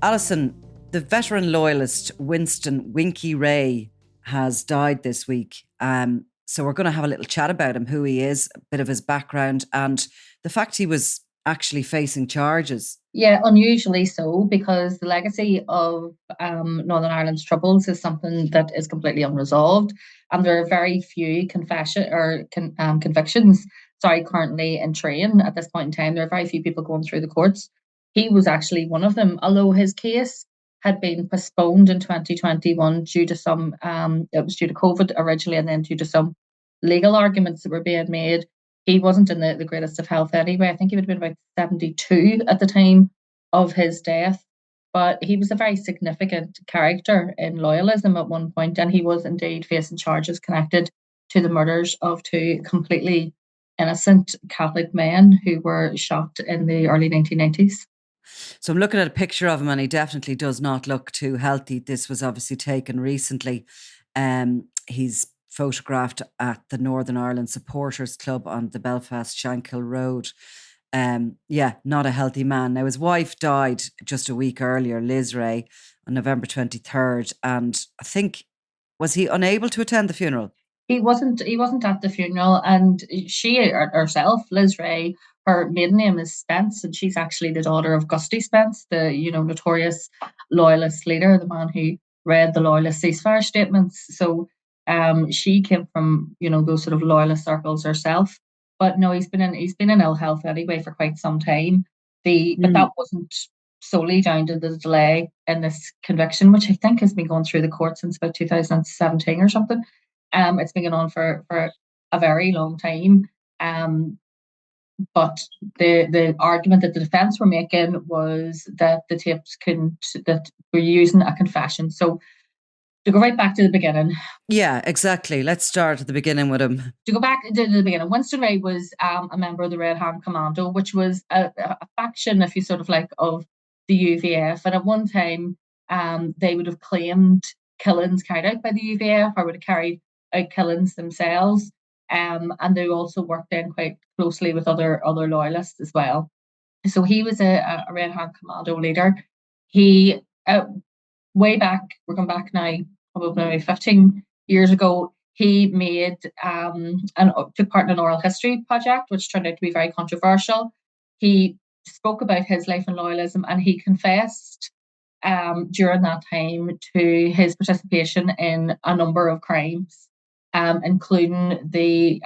Allison, the veteran loyalist Winston Winkie Rea has died this week. So we're going to have a little chat about him, who he is, a bit of his background, and the fact he was actually facing charges. Yeah, unusually so, because the legacy of Northern Ireland's troubles is something that is completely unresolved, and there are very few convictions. Sorry, currently in train at this point in time, there are very few people going through the courts. He was actually one of them, although his case had been postponed in 2021 due to it was due to COVID originally, and then due to some legal arguments that were being made. He wasn't in the greatest of health anyway. I think he would have been about 72 at the time of his death. But he was a very significant character in loyalism at one point, and he was indeed facing charges connected to the murders of two completely innocent Catholic men who were shot in the early 1990s. So I'm looking at a picture of him, and he definitely does not look too healthy. This was obviously taken recently. He's photographed at the Northern Ireland Supporters Club on the Belfast Shankill Road. Yeah, not a healthy man. Now, his wife died just a week earlier, Liz Rea, on November 23rd. And I think, was he unable to attend the funeral? He wasn't at the funeral, and she herself, Liz Rea, her maiden name is Spence, and she's actually the daughter of Gusty Spence, the notorious loyalist leader, the man who read the loyalist ceasefire statements. So she came from those sort of loyalist circles herself. But no, he's been in ill health anyway for quite some time. But that wasn't solely down to the delay in this conviction, which I think has been going through the court since about 2017 or something. It's been going on for a very long time. Um, but the argument that the defence were making was that the tapes couldn't that were using a confession. So to go right back to the beginning, Yeah, exactly. Let's start at the beginning with him. to go back to the beginning, Winston Rea was a member of the Red Hand Commando, which was a faction, if you sort of like, of the UVF. And at one time, they would have claimed killings carried out by the UVF, or would have carried out killings themselves. And they also worked in quite closely with other loyalists as well. So he was a Red Hand Commando leader. He way back, we're going back now, probably maybe 15 years ago, he made and took part in an oral history project, which turned out to be very controversial. He spoke about his life in loyalism, and he confessed during that time to his participation in a number of crimes, including the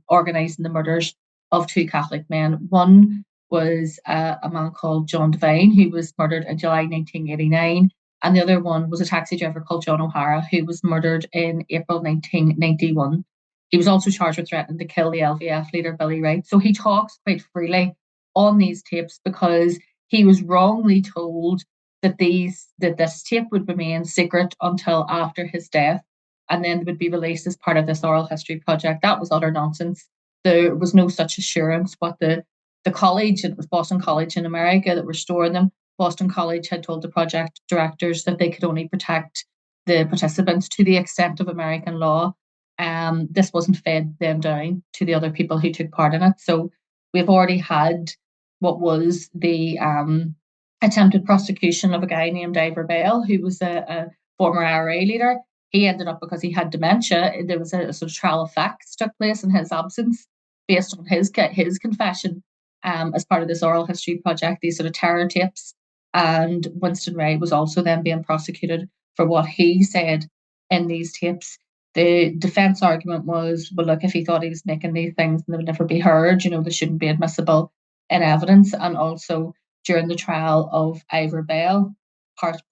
organising the murders of two Catholic men. One was a man called John Devine, who was murdered in July 1989, and the other one was a taxi driver called John O'Hara, who was murdered in April 1991. He was also charged with threatening to kill the LVF leader Billy Wright. So he talks quite freely on these tapes because he was wrongly told that this tape would remain secret until after his death, and then would be released as part of this oral history project. That was utter nonsense. There was no such assurance. What the college, it was Boston College in America that were storing them. Boston College had told the project directors that they could only protect the participants to the extent of American law. This wasn't fed then down to the other people who took part in it. So we've already had what was the attempted prosecution of a guy named Ivor Bell, who was a former IRA leader. He ended up, because he had dementia, there was a sort of trial of facts took place in his absence based on his confession as part of this oral history project, these sort of terror tapes. And Winston Rea was also then being prosecuted for what he said in these tapes. The defense argument was, well, look, if he thought he was making these things and they would never be heard, they shouldn't be admissible in evidence. And also during the trial of Ivor Bell,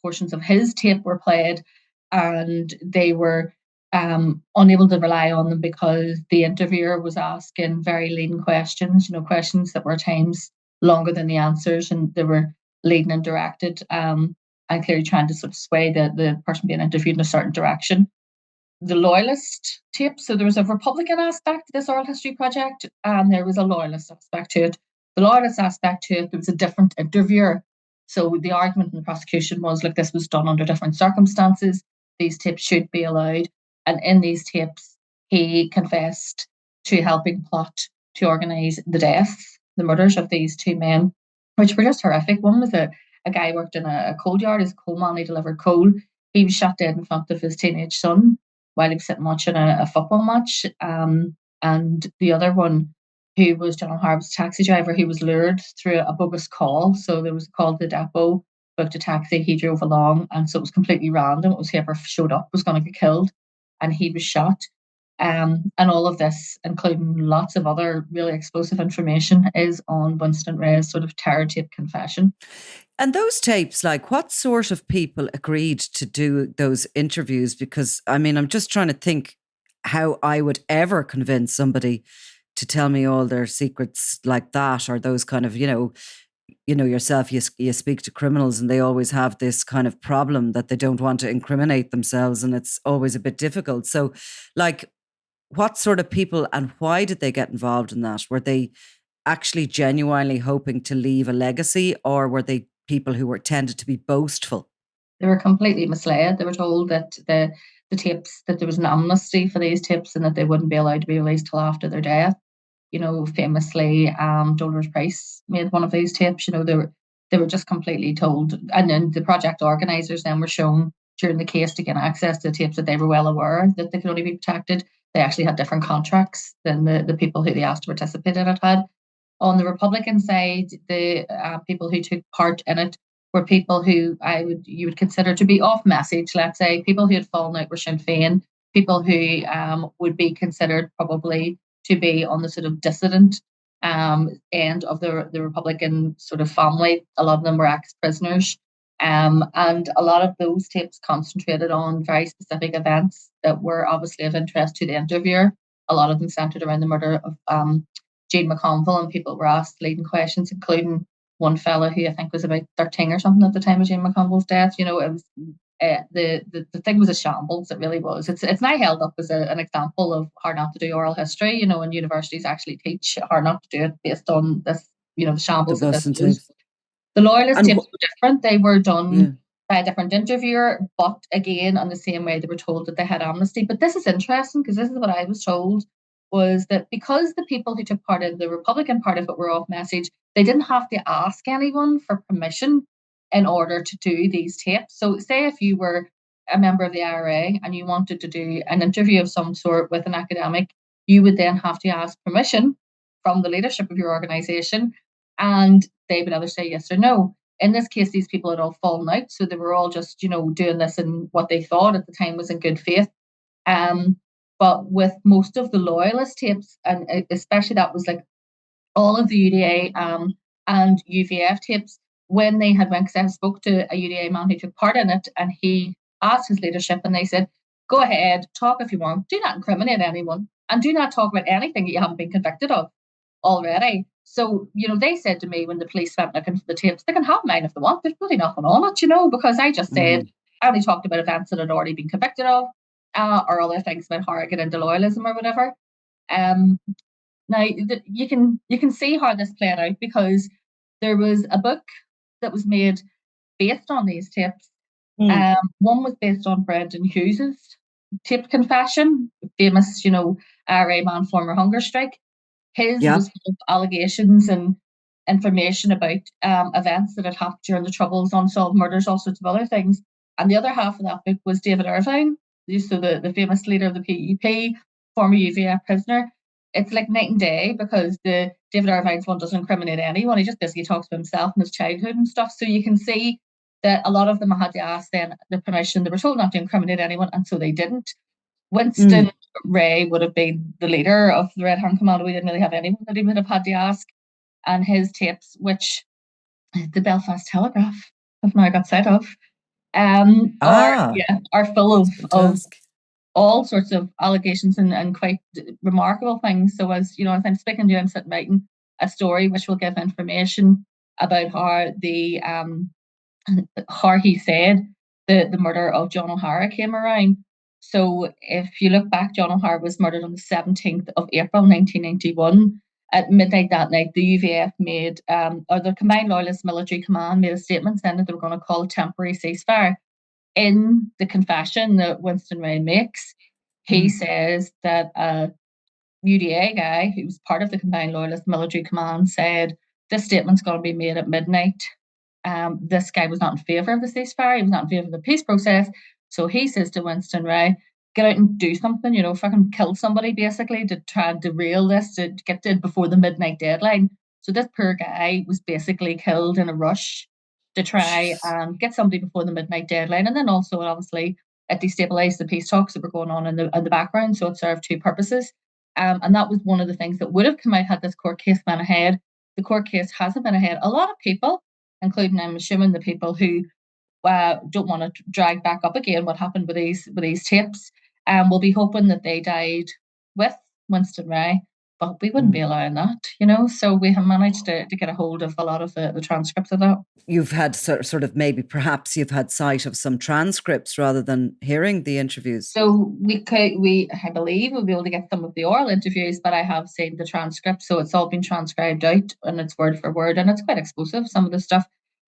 portions of his tape were played, and they were unable to rely on them because the interviewer was asking very leading questions, questions that were at times longer than the answers, and they were leading and directed, and clearly trying to sort of sway the person being interviewed in a certain direction. The Loyalist tape, so there was a Republican aspect to this oral history project, and there was a Loyalist aspect to it. The Loyalist aspect to it, there was a different interviewer. So the argument in the prosecution was, like, this was done under different circumstances. These tapes should be allowed. And in these tapes, he confessed to helping plot to organise the deaths, the murders of these two men, which were just horrific. One was a a guy worked in a coal yard, as a coal man, he delivered coal. He was shot dead in front of his teenage son while he was sitting watching a football match. And the other one, who was John O'Hara's taxi driver, he was lured through a bogus call. So there was a call to the depot, booked a taxi, he drove along, and so it was completely random. It was whoever showed up was going to get killed, and he was shot. And all of this, including lots of other really explosive information, is on Winston Rea's sort of terror tape confession. And those tapes, like, what sort of people agreed to do those interviews? Because, I mean, I'm just trying to think how I would ever convince somebody to tell me all their secrets like that, or those kind of, yourself, you speak to criminals and they always have this kind of problem that they don't want to incriminate themselves, and it's always a bit difficult. So, like, what sort of people and why did they get involved in that? Were they actually genuinely hoping to leave a legacy, or were they people who were tended to be boastful? They were completely misled. They were told that the tapes, that there was an amnesty for these tapes and that they wouldn't be allowed to be released till after their death. Famously, Dolores Price made one of these tapes. They were just completely told, and then the project organisers then were shown during the case to get access to the tapes that they were well aware that they could only be protected. They actually had different contracts than the people who they asked to participate in it had. On the Republican side, the people who took part in it were people who you would consider to be off message. Let's say people who had fallen out with Sinn Féin, people who would be considered probably to be on the sort of dissident end of the Republican sort of family. A lot of them were ex-prisoners. And a lot of those tapes concentrated on very specific events that were obviously of interest to the interviewer. A lot of them centered around the murder of Jean McConville, and people were asked leading questions, including one fella who I think was about 13 or something at the time of Jean McConville's death. It was the thing was a shambles. It really was. It's now held up as an example of hard not to do oral history. And universities actually teach hard not to do it based on this. The shambles that this was. The Loyalist tapes were different. They were done by a different interviewer, but again, on the same way, they were told that they had amnesty. But this is interesting, because this is what I was told, was that because the people who took part in the Republican part of it were off message, they didn't have to ask anyone for permission in order to do these tapes. So say if you were a member of the IRA and you wanted to do an interview of some sort with an academic, you would then have to ask permission from the leadership of your organisation, and they would either say yes or no. In this case, these people had all fallen out, so they were all just, doing this in what they thought at the time was in good faith. But with most of the Loyalist tapes, and especially that was like all of the UDA and UVF tapes, when they had went, because I spoke to a UDA man who took part in it, and he asked his leadership, and they said, go ahead, talk if you want, do not incriminate anyone, and do not talk about anything that you haven't been convicted of already. So, they said to me when the police went looking for the tapes, they can have mine if they want, there's really nothing on it, because I just said, I only talked about events that had already been convicted of, or other things about how I get into loyalism or whatever. Now you can see how this played out, because there was a book that was made based on these tapes. One was based on Brendan Hughes's tape confession, famous, IRA man, former hunger strike. His was full of allegations and information about events that had happened during the Troubles, unsolved murders, all sorts of other things. And the other half of that book was David Irvine, so the famous leader of the PEP, former UVF prisoner. It's like night and day, because the David Irvine's one doesn't incriminate anyone. He just basically talks about himself and his childhood and stuff. So you can see that a lot of them had to ask then the permission. They were told not to incriminate anyone, and so they didn't. Winston Rea would have been the leader of the Red Hand Commando. We didn't really have anyone that he would have had to ask. And his tapes, which the Belfast Telegraph have now got sight of, are full of all sorts of allegations and quite remarkable things. So as I'm speaking to you, I'm sitting writing a story which will give information about how how he said the murder of John O'Hara came around. So if you look back, John O'Hara was murdered on the 17th of April 1991. At midnight that night, the UVF made, or the Combined Loyalist Military Command made a statement saying that they were going to call a temporary ceasefire. In the confession that Winston Rea makes, he says that a UDA guy who was part of the Combined Loyalist Military Command said, this statement's going to be made at midnight. this guy was not in favour of the ceasefire. He was not in favour of the peace process. So he says to Winston Rea, get out and do something, fucking kill somebody basically to try and derail this, to get to it before the midnight deadline. So this poor guy was basically killed in a rush to try and get somebody before the midnight deadline. And then also, obviously, it destabilised the peace talks that were going on in the background. So it served two purposes. And that was one of the things that would have come out had this court case been ahead. The court case hasn't been ahead. A lot of people, including, I'm assuming, the people who don't want to drag back up again what happened with these tapes, will be hoping that they died with Winston Rea, but we wouldn't be allowing that, So we have managed to get a hold of a lot of the transcripts of that. You've had sort of maybe perhaps you've had sight of some transcripts rather than hearing the interviews. So I believe we'll be able to get some of the oral interviews, but I have seen the transcript, so it's all been transcribed out and it's word for word, and it's quite explosive, some of the stuff.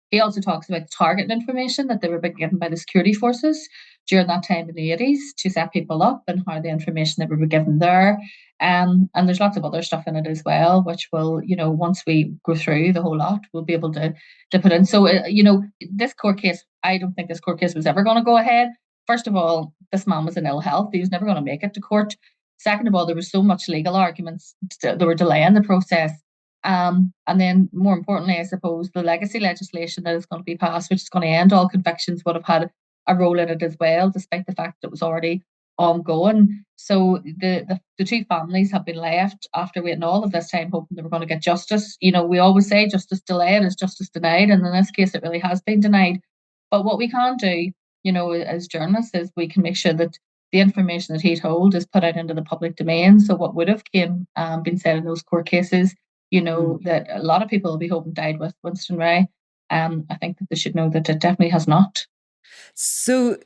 He also talks about target information that they were being given by the security forces during that time in the 80s to set people up, and how the information that we were given there. And there's lots of other stuff in it as well, which will, once we go through the whole lot, we'll be able to put in. So, this court case, I don't think this court case was ever going to go ahead. First of all, this man was in ill health. He was never going to make it to court. Second of all, there was so much legal arguments that were delaying the process. And then, more importantly, I suppose, the legacy legislation that is going to be passed, which is going to end all convictions, would have had a role in it as well, despite the fact that it was already ongoing. So the two families have been left after waiting all of this time, hoping they were going to get justice. We always say justice delayed is justice denied, and in this case, it really has been denied. But what we can do, as journalists, is we can make sure that the information that he told is put out into the public domain. So what would have been said in those court cases, that a lot of people will be hoping died with Winston Rea. I think that they should know that it definitely has not. So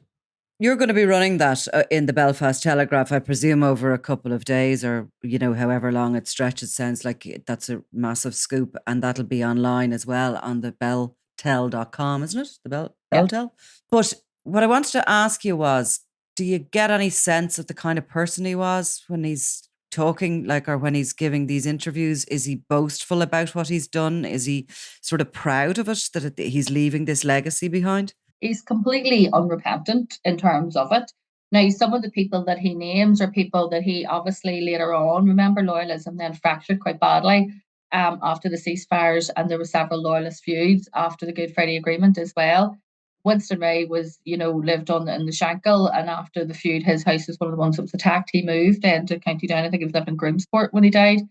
you're going to be running that in the Belfast Telegraph, I presume, over a couple of days, or, however long it stretches. Sounds like that's a massive scoop, and that'll be online as well on the beltel.com, isn't it? The Beltel. But what I wanted to ask you was, do you get any sense of the kind of person he was when he's talking, or when he's giving these interviews? Is he boastful about what he's done? Is he sort of proud of it, that he's leaving this legacy behind? He's completely unrepentant in terms of it. Now, some of the people that he names are people that he obviously later on, remember, Loyalism then fractured quite badly after the ceasefires, and there were several Loyalist feuds after the Good Friday Agreement as well. Winston Rea was, lived on in the Shankill, and after the feud, his house was one of the ones that was attacked. He moved then to County Down. I think he was living in Groomsport when he died.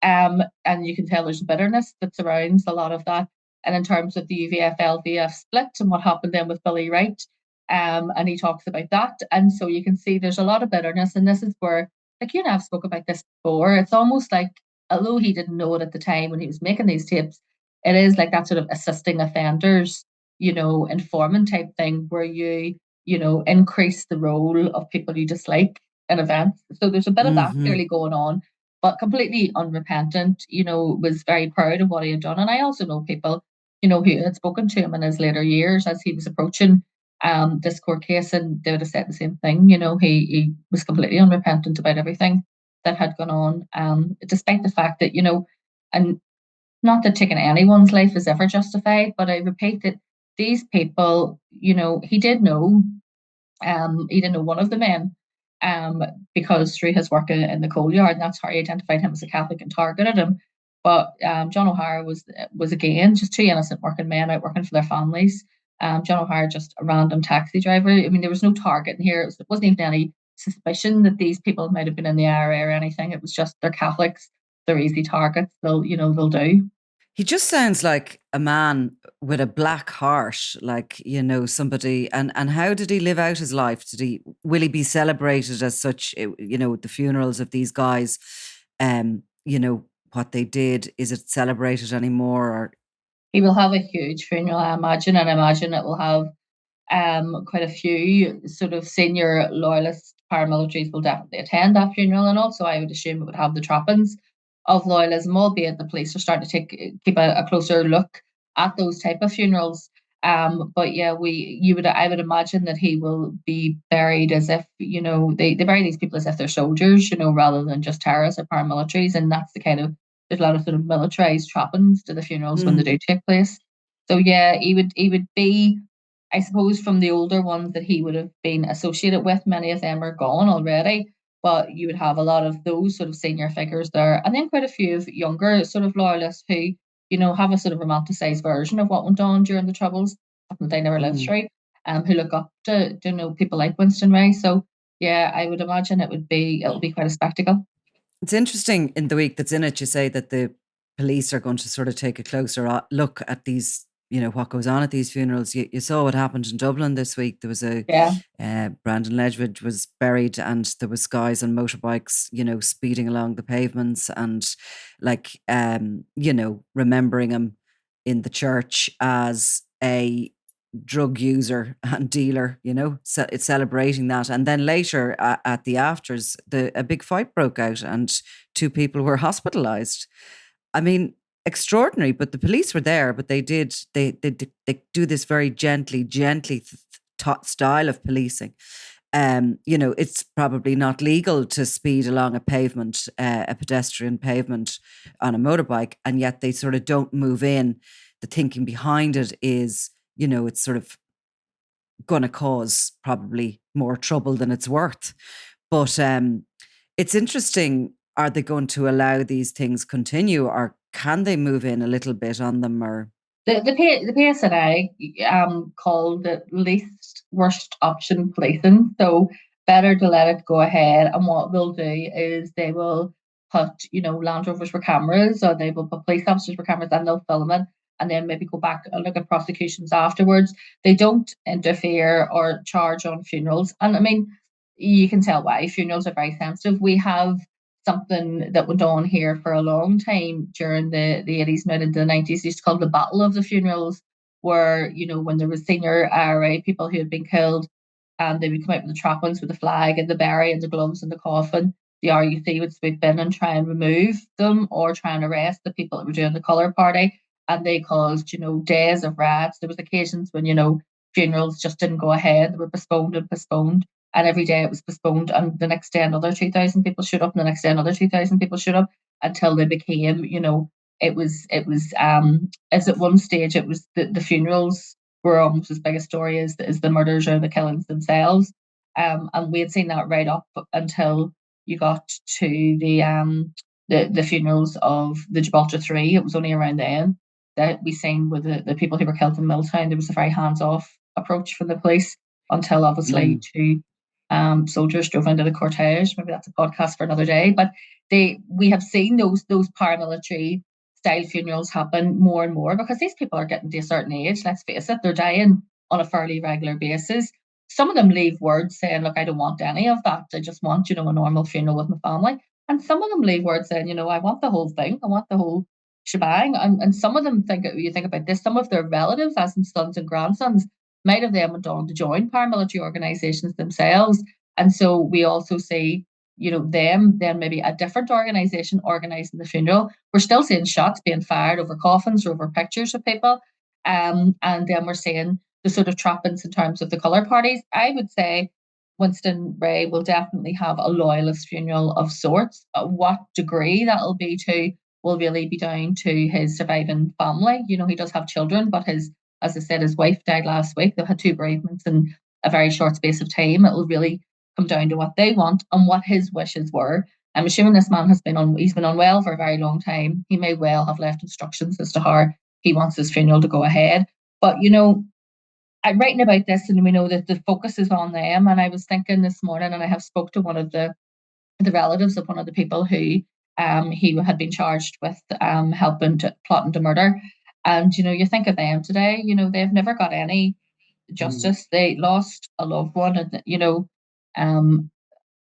And you can tell there's bitterness that surrounds a lot of that. And in terms of the UVF-LVF split and what happened then with Billy Wright, and he talks about that. And so you can see there's a lot of bitterness. And this is where, like you and I have spoke about this before, it's almost like, although he didn't know it at the time when he was making these tapes, it is like that sort of assisting offenders, informant type thing where you increase the role of people you dislike in events. So there's a bit of that clearly going on, but completely unrepentant, was very proud of what he had done. And I also know people, who had spoken to him in his later years as he was approaching this court case, and they would have said the same thing. He was completely unrepentant about everything that had gone on, despite the fact that, and not that taking anyone's life is ever justified, but I repeat that these people, he did know, he didn't know one of the men, because through his work in the coal yard, and that's how he identified him as a Catholic and targeted him. But John O'Hara was again just two innocent working men out working for their families. John O'Hara, just a random taxi driver. I mean, there was no target in here. It wasn't even any suspicion that these people might have been in the IRA or anything. It was just they're Catholics, they're easy targets. They'll do. He just sounds like a man with a black heart, somebody. And how did he live out his life? Will he be celebrated as such? The funerals of these guys, what they did, is it celebrated anymore? Or he will have a huge funeral, I imagine, and I imagine it will have quite a few sort of senior Loyalist paramilitaries will definitely attend that funeral, and also I would assume it would have the trappings of loyalism, albeit the police are starting to keep a closer look at those type of funerals. But yeah, I would imagine that he will be buried as if, they bury these people as if they're soldiers, rather than just terrorists or paramilitaries, and that's the kind of, there's a lot of sort of militarized trappings to the funerals when they do take place. So yeah, he would be, I suppose, from the older ones that he would have been associated with. Many of them are gone already, but you would have a lot of those sort of senior figures there, and then quite a few of younger sort of loyalists who, have a sort of romanticized version of what went on during the Troubles, something that they never lived Mm. through, who look up to, people like Winston Rea. So yeah, I would imagine it'll be quite a spectacle. It's interesting in the week that's in it, you say that the police are going to sort of take a closer look at these, what goes on at these funerals. You saw what happened in Dublin this week. There was Yeah. Brandon Ledgwood was buried, and there was guys on motorbikes, speeding along the pavements, and like, remembering him in the church as a drug user and dealer, it's celebrating that. And then later at the afters, a big fight broke out and two people were hospitalized. I mean, extraordinary, but the police were there, but they do this very gently style of policing. It's probably not legal to speed along a pavement, a pedestrian pavement on a motorbike, and yet they sort of don't move in. The thinking behind it is, it's sort of going to cause probably more trouble than it's worth. But it's interesting. Are they going to allow these things continue, or can they move in a little bit on them? Or The PSNI called it least worst option policing. So better to let it go ahead. And what they'll do is they will put, Land Rovers for cameras, or they will put police officers for cameras, and they'll film it and then maybe go back and look at prosecutions afterwards. They don't interfere or charge on funerals. And I mean, you can tell why. Funerals are very sensitive. We have something that went on here for a long time during the 80s and into the 90s. Used to call the Battle of the Funerals, where, when there was senior IRA people who had been killed, and they would come out with the trappings with the flag and the berry and the gloves and the coffin. The RUC would swoop in and try and remove them, or try and arrest the people that were doing the colour party. And they caused, days of riots. There was occasions when, funerals just didn't go ahead. They were postponed and postponed, and every day it was postponed, and the next day another 2,000 people showed up, and the next day another 2,000 people showed up, until they became, as at one stage it was the funerals were almost as big a story as the murders or the killings themselves. And we had seen that right up until you got to the funerals of the Gibraltar Three. It was only around then that we seen with the people who were killed in Milltown. There was a very hands-off approach from the police, until obviously mm, two soldiers drove into the cortege. Maybe that's a podcast for another day. But we have seen those paramilitary style funerals happen more and more, because these people are getting to a certain age. Let's face it, they're dying on a fairly regular basis. Some of them leave word saying, "Look, I don't want any of that. I just want, a normal funeral with my family." And some of them leave word saying, "I want the whole thing. I want the whole shebang." And some of them you think about this, some of their relatives, as in sons and grandsons, might have then went on to join paramilitary organizations themselves. And so we also see, them then maybe a different organization organizing the funeral. We're still seeing shots being fired over coffins or over pictures of people. And then we're seeing the sort of trappings in terms of the colour parties. I would say Winston Rea will definitely have a loyalist funeral of sorts. What degree that'll be to will really be down to his surviving family. He does have children, but as I said, his wife died last week. They've had two bereavements in a very short space of time. It'll really come down to what they want and what his wishes were. I'm assuming this man he's been unwell for a very long time. He may well have left instructions as to how he wants his funeral to go ahead. But I'm writing about this, and we know that the focus is on them. And I was thinking this morning, and I have spoke to one of the relatives of one of the people who he had been charged with helping to plotting to murder. And you think of them today. They've never got any mm, justice. They lost a loved one, and um,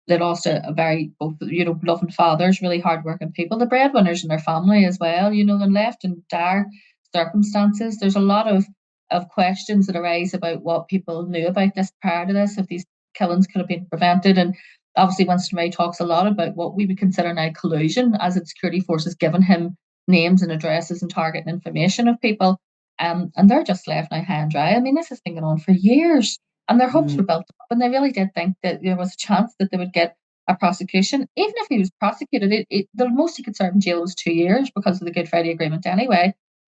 they lost a very both loving fathers, really hardworking people, the breadwinners in their family as well. And left in dire circumstances. There's a lot of questions that arise about what people knew about this prior to this, if these killings could have been prevented. And obviously Winston Rea talks a lot about what we would consider now collusion, as its security forces given him names and addresses and targeting information of people. And they're just left now high and dry. I mean, this has been going on for years, and their hopes mm, were built up, and they really did think that there was a chance that they would get a prosecution. Even if he was prosecuted, the most he could serve in jail was 2 years because of the Good Friday Agreement anyway.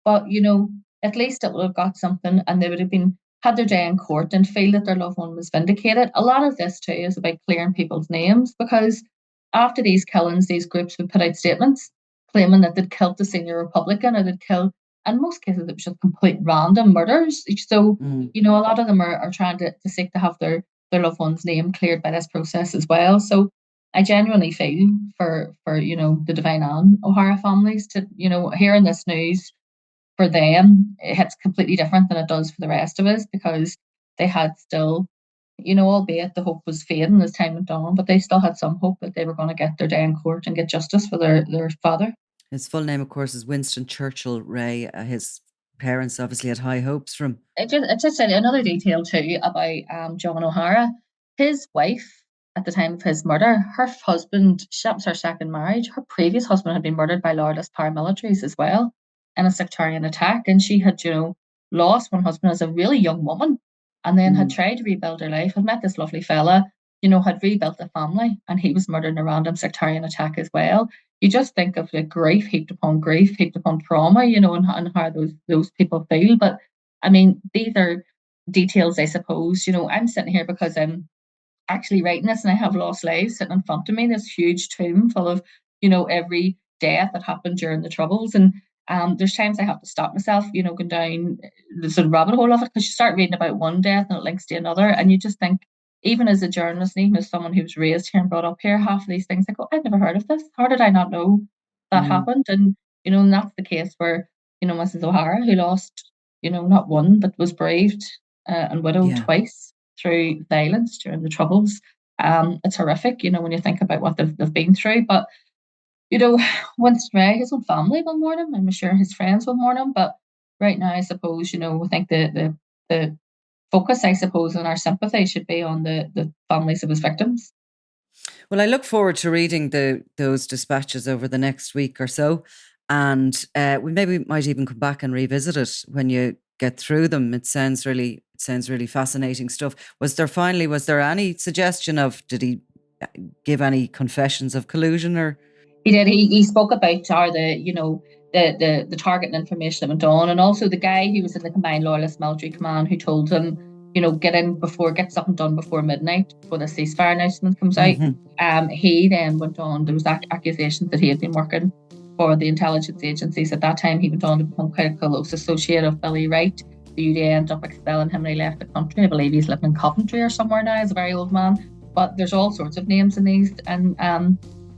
But at least it would have got something, and they would have had their day in court and feel that their loved one was vindicated. A lot of this too is about clearing people's names, because after these killings, these groups would put out statements claiming that they'd killed the senior Republican, or they'd killed, in most cases, it was just complete random murders. So, a lot of them are trying to seek to have their loved one's name cleared by this process as well. So I genuinely feel for the Devine and O'Hara families to, hearing this news for them, it hits completely different than it does for the rest of us, because they had still, albeit the hope was fading as time went on, but they still had some hope that they were going to get their day in court and get justice for their father. His full name, of course, is Winston Churchill Rea. His parents obviously had high hopes for him. It just said another detail too about John O'Hara. His wife, at the time of his murder, her husband, that was her second marriage. Her previous husband had been murdered by Loyalist paramilitaries as well in a sectarian attack, and she had, lost one husband as a really young woman, and then had tried to rebuild her life. Had met this lovely fella, had rebuilt a family, and he was murdered in a random sectarian attack as well. You just think of the grief heaped upon trauma, and how those people feel. But I mean, these are details, I suppose. I'm sitting here because I'm actually writing this, and I have lost lives sitting in front of me, this huge tomb full of, every death that happened during the Troubles. And there's times I have to stop myself, going down the sort of rabbit hole of it, because you start reading about one death and it links to another, and you just think, even as a journalist, and even as someone who was raised here and brought up here, half of these things I go, I've never heard of this. How did I not know that happened? And and that's the case where Mrs. O'Hara, who lost not one but was bereaved and widowed twice through violence during the Troubles. It's horrific, when you think about what they've been through. But Winston Rea, his own family will mourn him. I'm sure his friends will mourn him. But right now, I suppose, I think the focus, I suppose, on our sympathy should be on the families of his victims. Well, I look forward to reading those dispatches over the next week or so, and we maybe might even come back and revisit it when you get through them. It sounds really fascinating stuff. Was there any suggestion of, did he give any confessions of collusion? Or he did. He spoke about how the target and information that went on, and also the guy who was in the Combined Loyalist Military Command who told him, get something done before midnight, before the ceasefire announcement comes out. He then went on, there was accusations that he had been working for the intelligence agencies. At that time, he went on to become quite a close associate of Billy Wright. The UDA ended up expelling him and he left the country. I believe he's living in Coventry or somewhere now. He's a very old man. But there's all sorts of names in these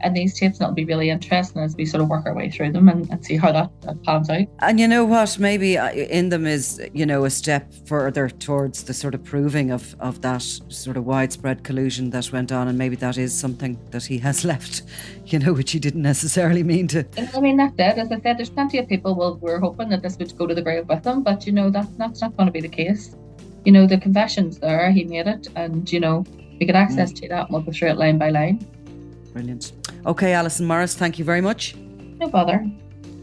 and these tapes, and it'll be really interesting as we sort of work our way through them and see how that pans out. And you know what, maybe in them is, a step further towards the sort of proving of that sort of widespread collusion that went on, and maybe that is something that he has left, which he didn't necessarily mean to. I mean, that's it. As I said, there's plenty of people, we're hoping that this would go to the grave with him, but that's not going to be the case. The confession's there, he made it, and we get access to that, and we'll go through it line by line. Brilliant. Okay, Allison Morris, thank you very much. No bother.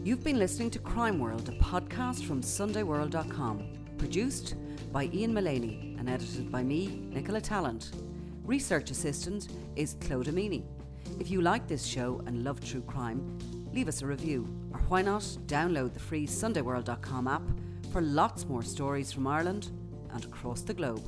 You've been listening to Crime World, a podcast from SundayWorld.com. Produced by Ian Mullaney and edited by me, Nicola Tallant. Research assistant is Claude Amini. If you like this show and love true crime, leave us a review. Or why not download the free SundayWorld.com app for lots more stories from Ireland and across the globe.